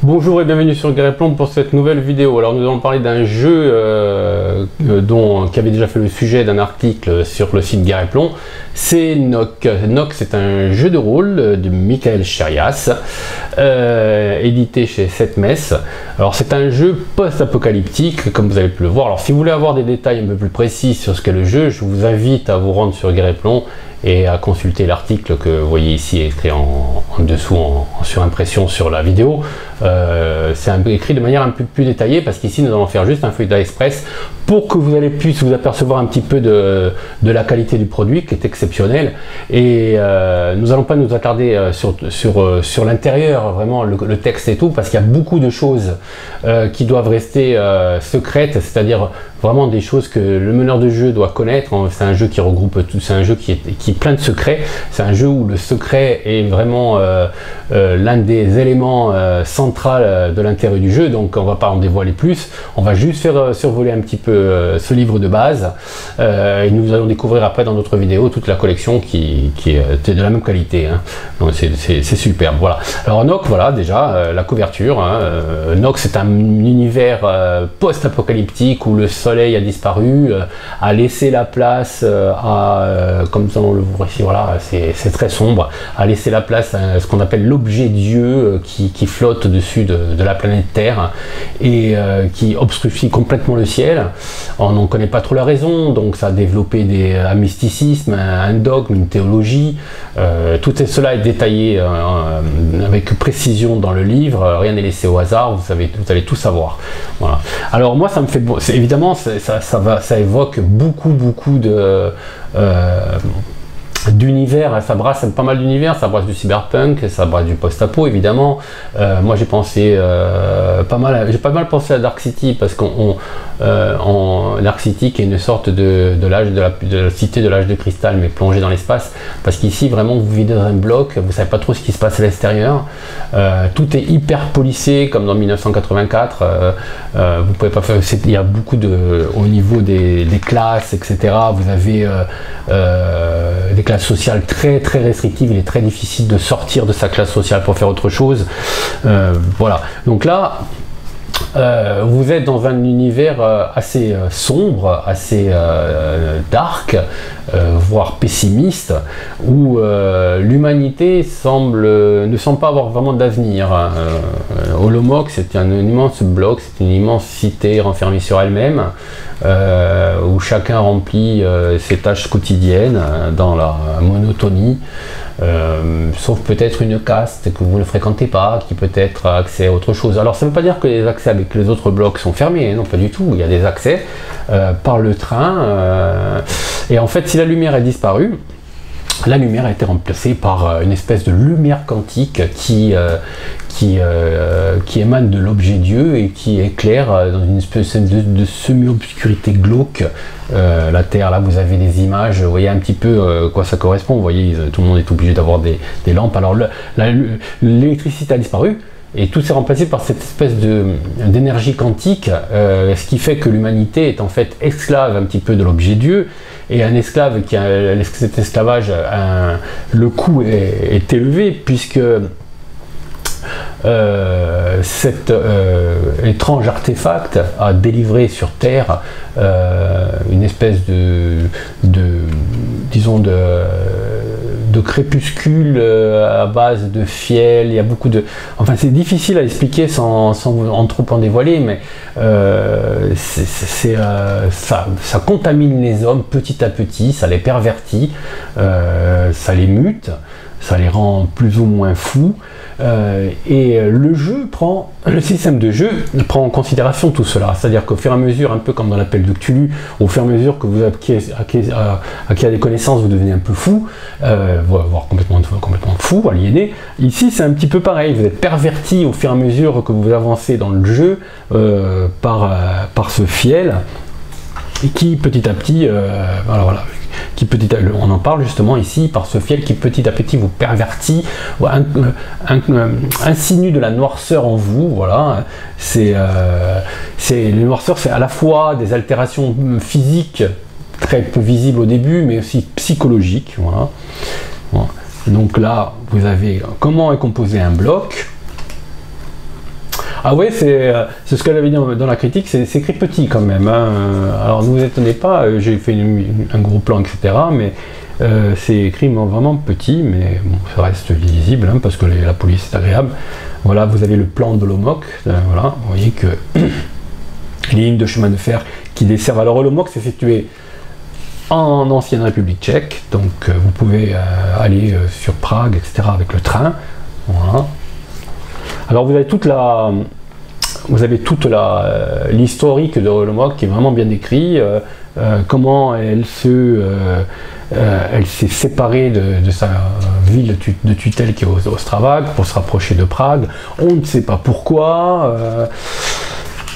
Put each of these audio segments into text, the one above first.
Bonjour et bienvenue sur Greyplon pour cette nouvelle vidéo. Alors nous allons parler d'un jeu qui avait déjà fait le sujet d'un article sur le site Greyplon. C'est Nock. Nock, c'est un jeu de rôle de Michael Cherias, édité chez 7Mess. Alors c'est un jeu post-apocalyptique, comme vous avez pu le voir. Alors si vous voulez avoir des détails un peu plus précis sur ce qu'est le jeu, je vous invite à vous rendre sur Greyplon et à consulter l'article que vous voyez ici écrit en dessous en surimpression sur la vidéo. C'est écrit de manière un peu plus détaillée parce qu'ici nous allons faire juste un feuilletage express pour que vous puissiez vous apercevoir un petit peu de la qualité du produit qui est exceptionnel. Et nous n'allons pas nous attarder sur l'intérieur, vraiment le texte et tout, parce qu'il y a beaucoup de choses qui doivent rester secrètes, c'est-à-dire vraiment des choses que le meneur de jeu doit connaître. C'est un jeu qui regroupe tout, c'est un jeu qui est plein de secrets. C'est un jeu où le secret est vraiment l'un des éléments centraux de l'intérêt du jeu, donc on va pas en dévoiler plus. On va juste faire survoler un petit peu ce livre de base et nous allons découvrir après dans d'autres vidéos toute la collection qui est de la même qualité, hein. Donc c'est superbe. Voilà. Alors Nock, voilà déjà la couverture, hein. Nock, c'est un univers post-apocalyptique où le soleil a disparu, a laissé la place comme on le voit ici, voilà, c'est très sombre, a laissé la place à ce qu'on appelle l'objet Dieu qui flotte dessus de la planète Terre et qui obstrue complètement le ciel. On n'en connaît pas trop la raison, donc ça a développé un mysticisme, un dogme, une théologie. Tout cela est détaillé avec précision dans le livre, rien n'est laissé au hasard, vous allez tout savoir. Voilà. Alors moi ça me fait, évidemment ça évoque beaucoup d'univers, ça brasse pas mal d'univers, ça brasse du cyberpunk, ça brasse du post-apo évidemment. Moi j'ai pensé j'ai pas mal pensé à Dark City parce Dark City qui est une sorte de la cité de l'âge de cristal mais plongée dans l'espace, parce qu'ici vraiment vous vivez dans un bloc, vous savez pas trop ce qui se passe à l'extérieur, tout est hyper policé comme dans 1984, vous pouvez pas faire, il y a beaucoup au niveau des classes, etc. Vous avez des classes sociales très restrictives, il est très difficile de sortir de sa classe sociale pour faire autre chose. Voilà, donc là vous êtes dans un univers assez sombre, assez dark, voire pessimiste, où l'humanité ne semble pas avoir vraiment d'avenir. Olomouc, c'est un immense bloc, c'est une immense cité renfermée sur elle-même, où chacun remplit ses tâches quotidiennes dans la monotonie. Sauf peut-être une caste que vous ne fréquentez pas, qui peut-être a accès à autre chose. Alors ça ne veut pas dire que les accès avec les autres blocs sont fermés, hein, non pas du tout, il y a des accès par le train, et en fait si la lumière est disparue, la lumière a été remplacée par une espèce de lumière quantique qui émane de l'objet Dieu et qui éclaire dans une espèce de semi-obscurité glauque la Terre. Là vous avez des images, vous voyez un petit peu quoi ça correspond, vous voyez tout le monde est obligé d'avoir des lampes. Alors l'électricité a disparu et tout s'est remplacé par cette espèce d'énergie quantique, ce qui fait que l'humanité est en fait esclave un petit peu de l'objet Dieu, et un esclave cet esclavage, le coût est élevé puisque cet étrange artefact a délivré sur Terre une espèce disons de crépuscule à base de fiel. Il y a beaucoup enfin c'est difficile à expliquer sans trop en dévoiler, mais ça contamine les hommes petit à petit, ça les pervertit, ça les mute, ça les rend plus ou moins fous, et le système de jeu prend en considération tout cela, c'est-à-dire qu'au fur et à mesure, un peu comme dans l'appel de Cthulhu, au fur et à mesure que vous acquérez des connaissances, vous devenez un peu fou, voire complètement fou, aliéné. Ici c'est un petit peu pareil, vous êtes perverti au fur et à mesure que vous avancez dans le jeu par ce fiel, et qui petit à petit, on en parle justement ici, par ce fiel qui petit à petit vous pervertit, insinue de la noirceur en vous. Voilà, les noirceurs, c'est à la fois des altérations physiques très peu visibles au début, mais aussi psychologiques. Voilà. Donc là, vous avez comment est composé un bloc. Ah ouais, c'est ce qu'elle avait dit dans la critique, c'est écrit petit quand même. Hein. Alors ne vous étonnez pas, j'ai fait un gros plan, etc. Mais c'est écrit vraiment petit, mais bon, ça reste lisible hein, parce que la police est agréable. Voilà, vous avez le plan de l'Olomouc. Voilà, vous voyez que les lignes de chemin de fer qui desservent. Alors l'Olomouc, c'est situé en ancienne République tchèque, donc vous pouvez aller sur Prague, etc. avec le train. Voilà. Alors vous avez toute l'historique de Olomouc qui est vraiment bien décrit, comment elle s'est séparée de sa ville de tutelle qui est Ostravag pour se rapprocher de Prague. On ne sait pas pourquoi.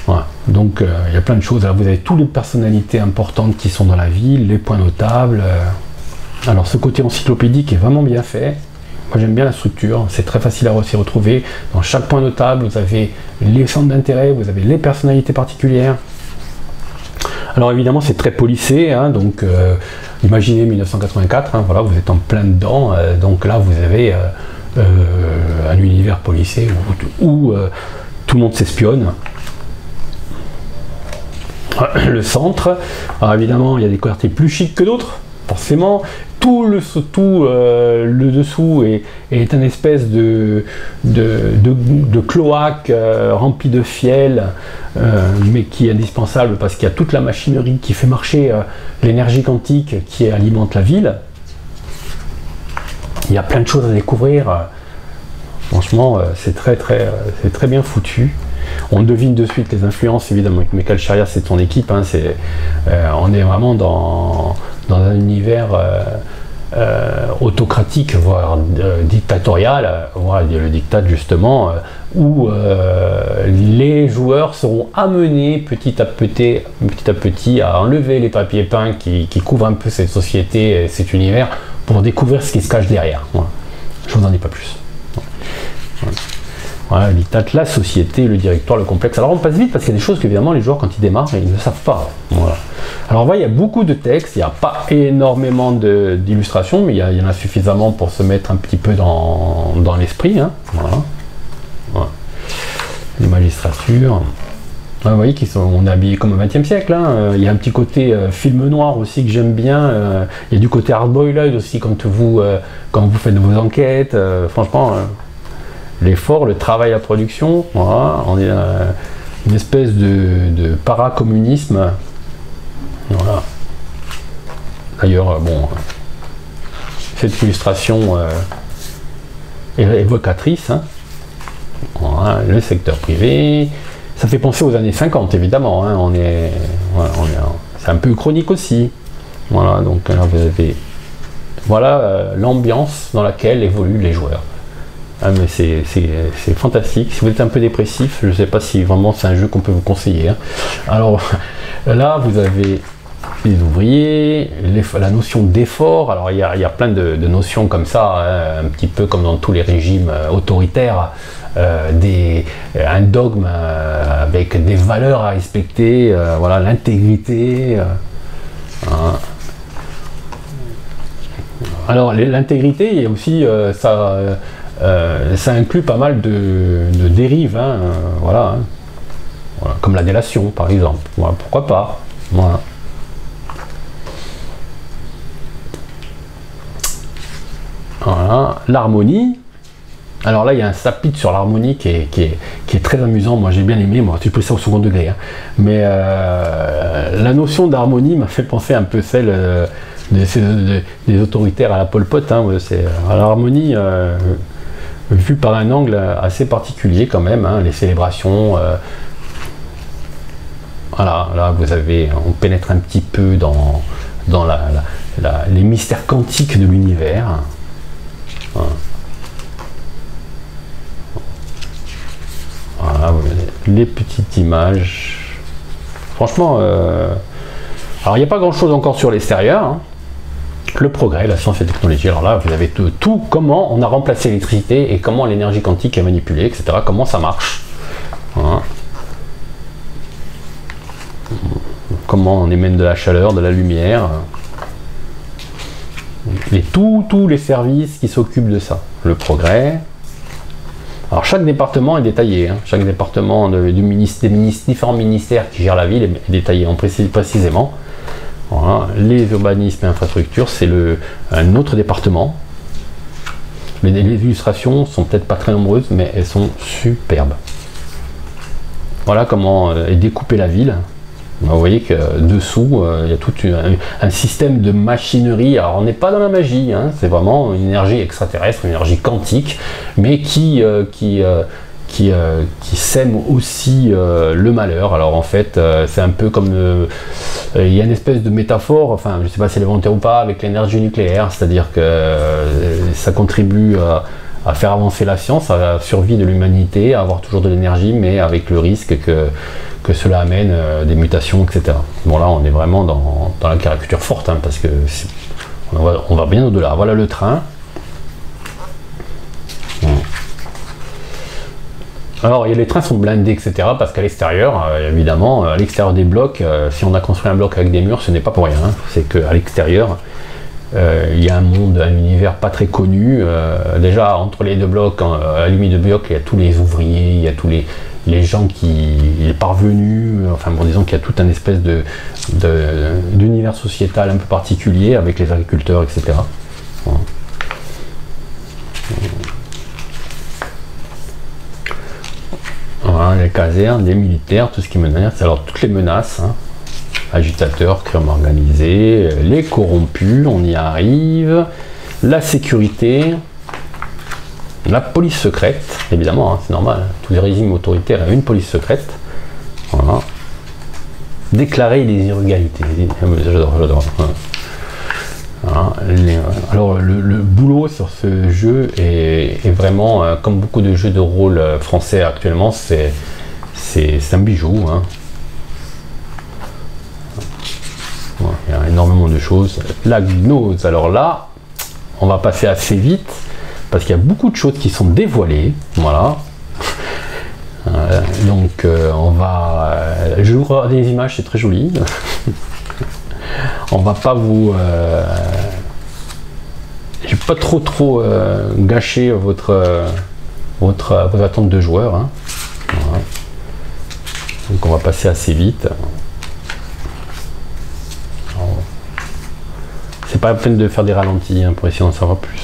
Voilà. Donc il y a plein de choses. Alors, vous avez toutes les personnalités importantes qui sont dans la ville, les points notables. Alors ce côté encyclopédique est vraiment bien fait. Moi j'aime bien la structure, c'est très facile à s'y retrouver. Dans chaque point notable, vous avez les centres d'intérêt, vous avez les personnalités particulières. Alors évidemment c'est très policé, hein, donc imaginez 1984, hein, voilà, vous êtes en plein dedans, donc là vous avez un univers policé où tout le monde s'espionne. Le centre, alors évidemment il y a des quartiers plus chics que d'autres, forcément. Tout le dessous est un espèce de cloaque rempli de fiel, mais qui est indispensable parce qu'il y a toute la machinerie qui fait marcher l'énergie quantique qui alimente la ville. Il y a plein de choses à découvrir. Franchement, c'est très bien foutu. On devine de suite les influences, évidemment, avec Michael Charias et son équipe. Hein, on est vraiment dans un univers autocratique, voire dictatorial, voire le diktat justement, où les joueurs seront amenés petit à petit à enlever les papiers peints qui couvrent un peu cette société et cet univers pour découvrir ce qui se cache derrière. Voilà. Je vous en dis pas plus. Voilà, le diktat, la société, le directoire, le complexe. Alors on passe vite parce qu'il y a des choses qu'évidemment les joueurs quand ils démarrent ils ne savent pas. Voilà. Alors voilà, il y a beaucoup de textes, il n'y a pas énormément d'illustrations, mais il y en a suffisamment pour se mettre un petit peu dans l'esprit. Hein. Voilà. Voilà. Les magistratures. Vous voyez on est habillé comme au XXe siècle. Hein. Il y a un petit côté film noir aussi que j'aime bien. Il y a du côté hard-boiled aussi quand vous faites vos enquêtes. Franchement. L'effort, le travail à production, voilà, on est une espèce de paracommunisme. Voilà. D'ailleurs, bon, cette illustration est évocatrice. Hein. Voilà, le secteur privé, ça fait penser aux années 50, évidemment. Hein. C'est un peu chronique aussi. Voilà, donc là vous avez, voilà l'ambiance dans laquelle évoluent les joueurs. Ah mais c'est fantastique. Si vous êtes un peu dépressif, je ne sais pas si vraiment c'est un jeu qu'on peut vous conseiller. Hein. Alors là, vous avez les ouvriers, la notion d'effort. Alors il y a plein de notions comme ça, hein, un petit peu comme dans tous les régimes autoritaires, un dogme avec des valeurs à respecter, voilà, l'intégrité. Hein. Alors l'intégrité, il y a aussi ça inclut pas mal de dérives, hein, voilà, hein. Voilà, comme la délation par exemple, voilà, pourquoi pas, voilà. Voilà. L'harmonie, alors là il y a un chapitre sur l'harmonie qui est très amusant, moi j'ai bien aimé, moi j'ai pris ça au second degré, hein. Mais la notion d'harmonie m'a fait penser un peu celle des autoritaires à la Pol Pot, hein. C'est l'harmonie vu par un angle assez particulier quand même, hein, les célébrations. Voilà, là on pénètre un petit peu dans les mystères quantiques de l'univers. Voilà. Voilà, les petites images. Franchement, alors il n'y a pas grand chose encore sur l'extérieur. Hein. Le progrès, la science et la technologie, alors là vous avez tout, comment on a remplacé l'électricité et comment l'énergie quantique est manipulée, etc. Comment ça marche. Voilà. Comment on émène de la chaleur, de la lumière. Et tous les services qui s'occupent de ça. Le progrès. Alors chaque département est détaillé, hein. Chaque département différents ministères qui gèrent la ville est détaillé précisément. Voilà. Les urbanismes et infrastructures, c'est un autre département. Les illustrations sont peut-être pas très nombreuses, mais elles sont superbes. Voilà comment est découpée la ville. Vous voyez que dessous, il y a tout un système de machinerie. Alors on n'est pas dans la magie, hein, c'est vraiment une énergie extraterrestre, une énergie quantique, mais qui sème aussi le malheur. Alors en fait, c'est un peu comme il y a une espèce de métaphore, enfin je ne sais pas si elle est volontaire ou pas, avec l'énergie nucléaire, c'est-à-dire que ça contribue à faire avancer la science, à la survie de l'humanité, à avoir toujours de l'énergie, mais avec le risque que cela amène des mutations, etc. Bon là on est vraiment dans la caricature forte, hein, parce que on va bien au-delà. Voilà le train. Alors les trains sont blindés, etc. parce qu'à l'extérieur, évidemment, à l'extérieur des blocs, si on a construit un bloc avec des murs, ce n'est pas pour rien. Hein. C'est qu'à l'extérieur, il y a un monde, un univers pas très connu. Déjà, entre les deux blocs, à la limite de bloc, il y a tous les ouvriers, il y a tous les gens les parvenus, enfin bon, disons qu'il y a tout un espèce d'univers sociétal un peu particulier avec les agriculteurs, etc. Voilà. Voilà, les casernes, les militaires, tout ce qui menace. Alors toutes les menaces, hein, agitateurs, crime organisé, les corrompus, on y arrive, la sécurité, la police secrète, évidemment, hein, c'est normal, hein, tous les régimes autoritaires ont une police secrète. Voilà. Déclarer les inégalités, j'adore. Voilà. Alors le boulot sur ce jeu est vraiment, comme beaucoup de jeux de rôle français actuellement, c'est un bijou. Hein. Voilà, il y a énormément de choses. La gnose, alors là, on va passer assez vite, parce qu'il y a beaucoup de choses qui sont dévoilées. Voilà. Donc on va... je vous regarde des images, c'est très joli. On va pas vous... je vais pas trop gâcher vos attentes de joueurs. Hein. Voilà. Donc on va passer assez vite. C'est pas la peine de faire des ralentis, hein, pour essayer d'en savoir plus.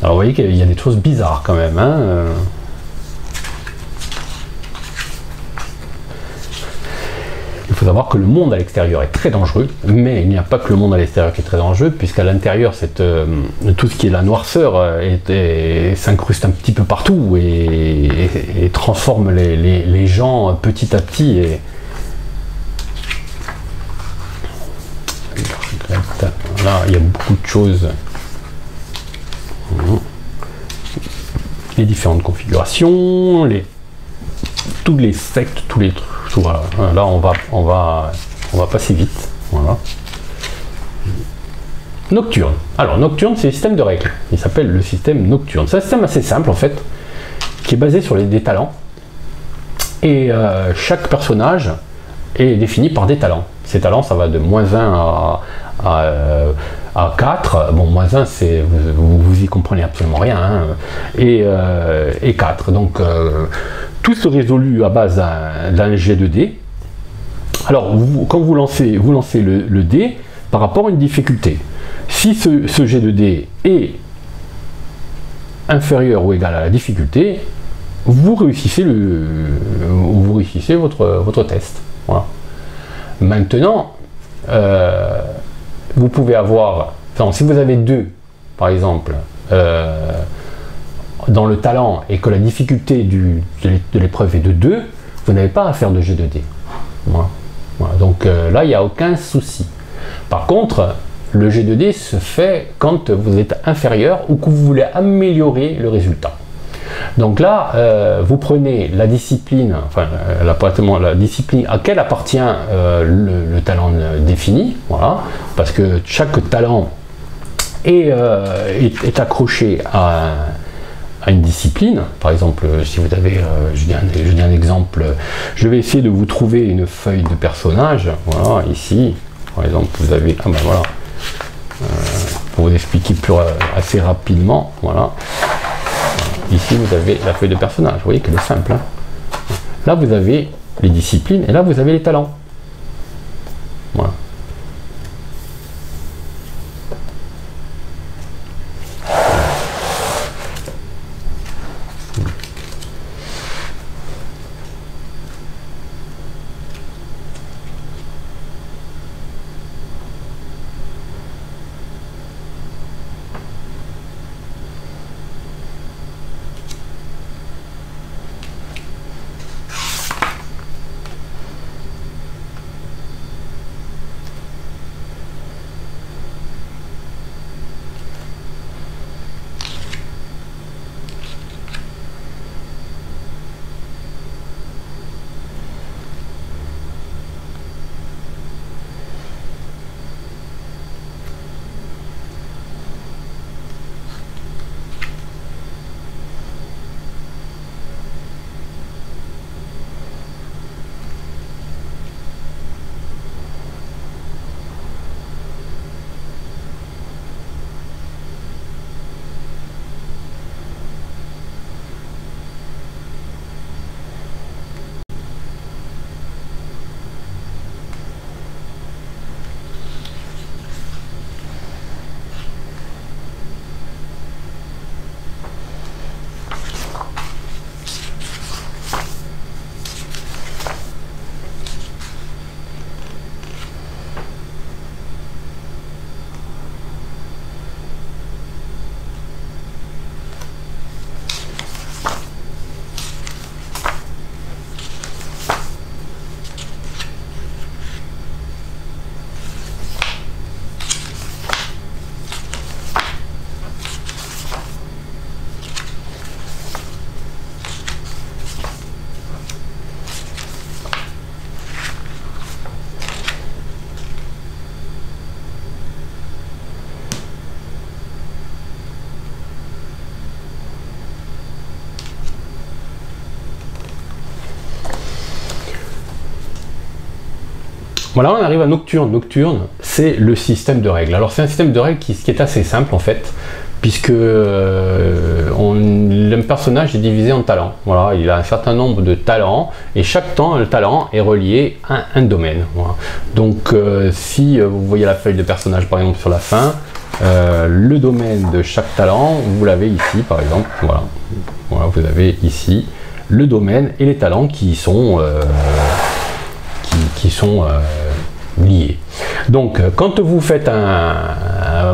Alors vous voyez qu'il y a des choses bizarres quand même. Hein. Il faut savoir que le monde à l'extérieur est très dangereux, mais il n'y a pas que le monde à l'extérieur qui est très dangereux, puisqu'à l'intérieur, tout ce qui est la noirceur s'incruste un petit peu partout et transforme les gens petit à petit. Là, il y a beaucoup de choses. Les différentes configurations, toutes les sectes, tous les trucs. Voilà. Là, on va passer vite. Voilà. Nocturne. Alors, Nocturne, c'est le système de règles. Il s'appelle le système Nocturne. C'est un système assez simple, en fait, qui est basé sur des talents. Et chaque personnage est défini par des talents. Ces talents, ça va de -1 à 4. Bon, -1, c'est vous y comprenez absolument rien. Hein. Et 4. Donc, tout se résout à base d'un jet de dés. Alors, quand vous lancez le dé par rapport à une difficulté. Si ce jet de dés est inférieur ou égal à la difficulté, vous réussissez votre test. Voilà. Maintenant, vous pouvez avoir, enfin, si vous avez 2, par exemple, dans le talent et que la difficulté de l'épreuve est de 2, vous n'avez pas à faire de jet de dés. Voilà. Voilà. Donc là, il n'y a aucun souci. Par contre, le jet de dés se fait quand vous êtes inférieur ou que vous voulez améliorer le résultat. Donc là, vous prenez la discipline, enfin la discipline à laquelle appartient le talent défini, voilà, parce que chaque talent est accroché à une discipline. Par exemple, si vous avez, je dis un exemple, je vais essayer de vous trouver une feuille de personnage, voilà, ici, par exemple, vous avez, ah ben voilà, pour vous expliquer assez rapidement, voilà. ici vous avez la feuille de personnage, vous voyez qu'elle est simple. Hein. Là vous avez les disciplines et là vous avez les talents. Voilà. Voilà, on arrive à Nocturne. Nocturne, c'est le système de règles. Alors c'est un système de règles qui est assez simple en fait, puisque le personnage est divisé en talents. Voilà, il a un certain nombre de talents, et chaque talent est relié à un domaine. Voilà. Donc si vous voyez la feuille de personnage par exemple sur la fin, le domaine de chaque talent, vous l'avez ici par exemple. Voilà. Voilà, vous avez ici le domaine et les talents qui sont liés. Donc quand vous faites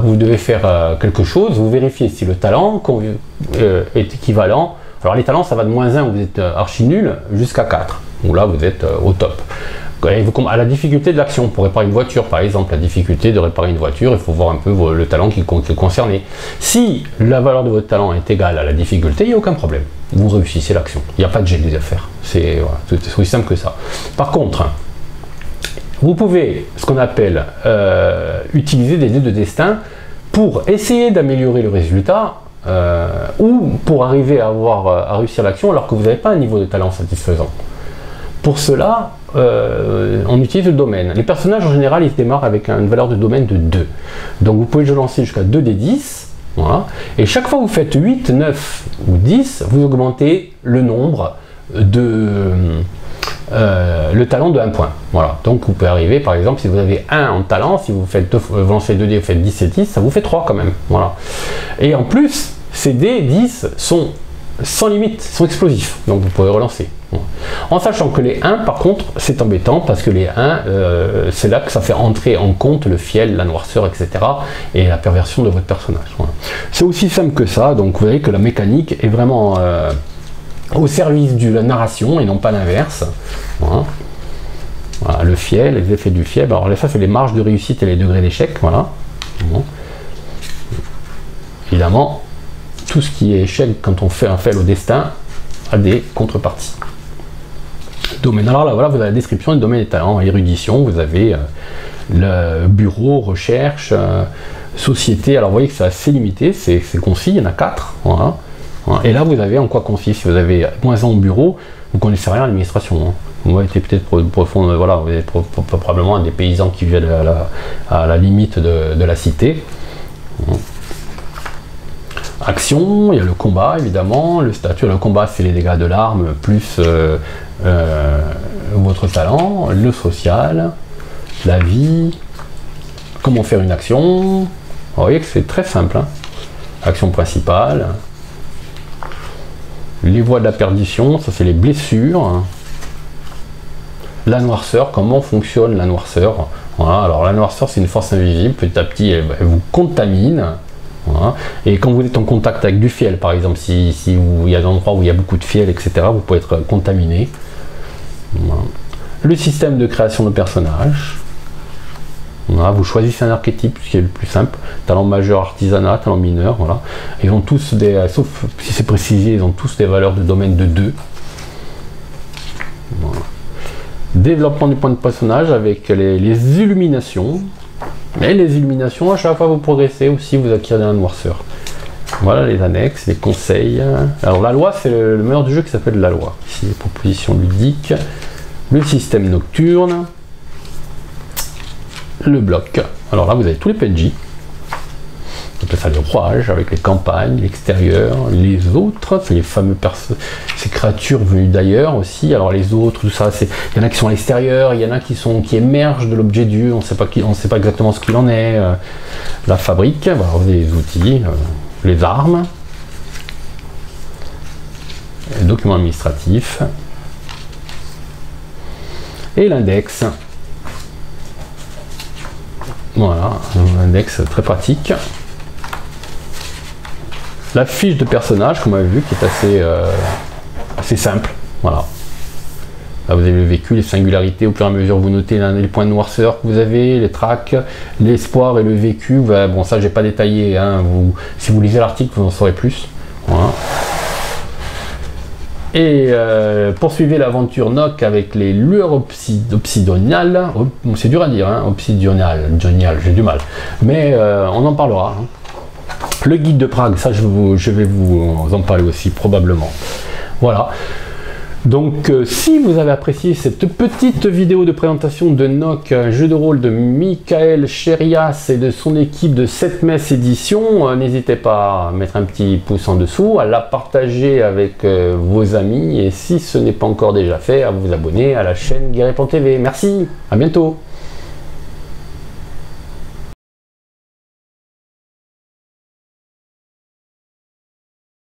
vous devez faire quelque chose, vous vérifiez si le talent est équivalent. Alors les talents, ça va de -1 où vous êtes archi nul jusqu'à 4 où là vous êtes au top. À la difficulté de l'action, pour réparer une voiture par exemple, la difficulté de réparer une voiture, il faut voir un peu le talent qui est concerné. Si la valeur de votre talent est égale à la difficulté, il n'y a aucun problème, vous réussissez l'action, il n'y a pas de jet à faire, c'est aussi simple que ça. Par contre, vous pouvez, ce qu'on appelle, utiliser des dés de destin pour essayer d'améliorer le résultat ou pour arriver à réussir l'action alors que vous n'avez pas un niveau de talent satisfaisant. Pour cela, on utilise le domaine. Les personnages en général, ils démarrent avec une valeur de domaine de 2. Donc vous pouvez lancer jusqu'à 2 des 10. Voilà. Et chaque fois que vous faites 8, 9 ou 10, vous augmentez le nombre le talent de 1 point. Voilà. Donc vous pouvez arriver, par exemple, si vous avez 1 en talent, si vous faites vous lancez 2 dés, vous faites 10 et 10, ça vous fait 3 quand même. Voilà. Et en plus, ces dés 10 sont sans limite, sont explosifs. Donc vous pouvez relancer. Voilà. En sachant que les 1, par contre, c'est embêtant parce que les 1, c'est là que ça fait entrer en compte le fiel, la noirceur, etc. et la perversion de votre personnage. Voilà. C'est aussi simple que ça. Donc vous voyez que la mécanique est vraiment au service de la narration et non pas l'inverse. Voilà. Voilà, le fiel, les effets du fiel. Alors là, ça c'est les marges de réussite et les degrés d'échec. Voilà. Bon. Évidemment, tout ce qui est échec quand on fait un fail au destin a des contreparties. Domaine. Alors là, voilà, vous avez la description du domaine des talents, érudition. Vous avez le bureau, recherche, société. Alors vous voyez que c'est assez limité, c'est concis. Il y en a 4. Voilà. Et là, vous avez en quoi consiste. Si vous avez -1 au bureau, vous ne connaissez rien à l'administration. Hein. Vous êtes peut-être profond, voilà, vous êtes probablement des paysans qui vivent à la limite de la cité. action, il y a le combat évidemment, le statut, le combat c'est les dégâts de l'arme plus votre talent, le social, la vie, comment faire une action. Vous voyez que c'est très simple, hein. Action principale, les voies de la perdition, ça c'est les blessures, la noirceur, comment fonctionne la noirceur. Voilà, alors la noirceur c'est une force invisible, petit à petit elle vous contamine. Voilà. Et quand vous êtes en contact avec du fiel, par exemple, il y a des endroits où il y a beaucoup de fiel, etc., vous pouvez être contaminé. Voilà. Le système de création de personnages. Voilà, vous choisissez un archétype, ce qui est le plus simple. Talent majeur, artisanat, talent mineur, voilà. Ils ont tous des, sauf si c'est précisé, ils ont tous des valeurs de domaine de 2. Voilà. Développement du point de personnage avec les illuminations. Et les illuminations, à chaque fois vous progressez aussi, vous acquérez un noirceur. Voilà les annexes, les conseils. Alors la loi, c'est le meilleur du jeu qui s'appelle la loi. Ici, les propositions ludiques. Le système nocturne. Le bloc. Alors là, vous avez tous les PNJ. On appelle ça les rouages, avec les campagnes, l'extérieur, les autres, c'est les fameux ces créatures venues d'ailleurs aussi. Alors les autres, tout ça, il y en a qui sont à l'extérieur, il y en a qui émergent de l'objet du jeu, on ne sait pas exactement ce qu'il en est. La fabrique, voilà, vous avez les outils, les armes, les documents administratifs et l'index. Voilà, un index très pratique. La fiche de personnage, comme on a vu, qui est assez simple. Voilà. Là, vous avez le vécu, les singularités. Au fur et à mesure, vous notez les points de noirceur que vous avez, les tracks, l'espoir et le vécu. Bon, ça, j'ai pas détaillé. Hein. Si vous lisez l'article, vous en saurez plus. Voilà. Et poursuivez l'aventure Nock avec les lueurs obsidionales. C'est dur à dire, hein, obsidional, j'ai du mal. Mais on en parlera. Hein. Le guide de Prague, ça je vais vous en parler aussi probablement. Voilà. Donc si vous avez apprécié cette petite vidéo de présentation de Nock, un jeu de rôle de Michael Chérias et de son équipe de 7 Éditions, n'hésitez pas à mettre un petit pouce en dessous, à la partager avec vos amis et si ce n'est pas encore déjà fait, à vous abonner à la chaîne Gueréplan TV. Merci, à bientôt.